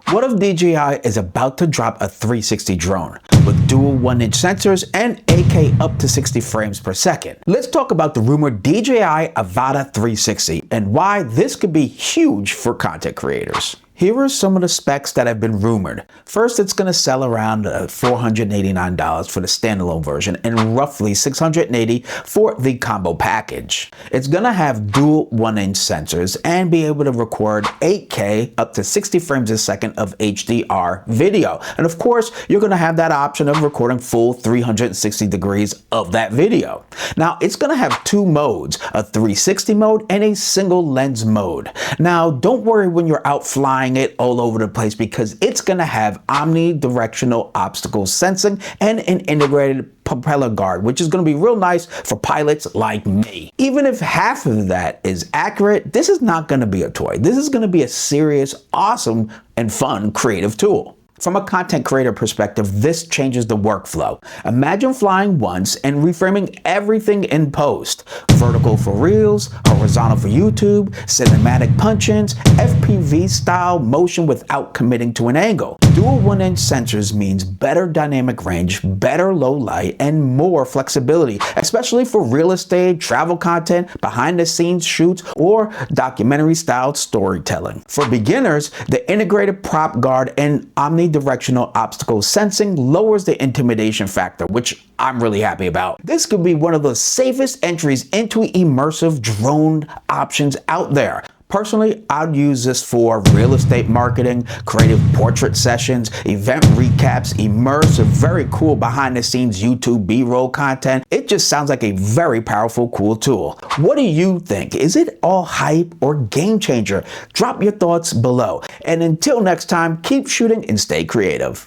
What if DJI is about to drop a 360 drone with dual 1-inch sensors and 8K up to 60 frames per second? Let's talk about the rumored DJI Avata 360 and why this could be huge for content creators. Here are some of the specs that have been rumored. First, it's going to sell around $489 for the standalone version and roughly $680 for the combo package. It's going to have dual 1-inch sensors and be able to record 8K up to 60 frames a second of HDR video. And of course, you're going to have that option of recording full 360 degrees of that video. Now, it's going to have two modes, a 360 mode and a single lens mode. Now, don't worry when you're out flying it all over the place because it's going to have omnidirectional obstacle sensing and an integrated propeller guard, which is going to be real nice for pilots like me. Even if half of that is accurate, this is not going to be a toy. This is going to be a serious, awesome, and fun creative tool. From a content creator perspective, this changes the workflow. Imagine flying once and reframing everything in post. Vertical for Reels, horizontal for YouTube, cinematic punch-ins, FPV style motion without committing to an angle. Dual 1-inch sensors means better dynamic range, better low light, and more flexibility, especially for real estate, travel content, behind the scenes shoots, or documentary style storytelling. For beginners, the integrated prop guard and omnidirectional obstacle sensing lowers the intimidation factor, which I'm really happy about. This could be one of the safest entries into immersive drone options out there. Personally, I'd use this for real estate marketing, creative portrait sessions, event recaps, immersive, very cool behind the scenes YouTube B-roll content. It just sounds like a very powerful, cool tool. What do you think? Is it all hype or game changer? Drop your thoughts below. And until next time, keep shooting and stay creative.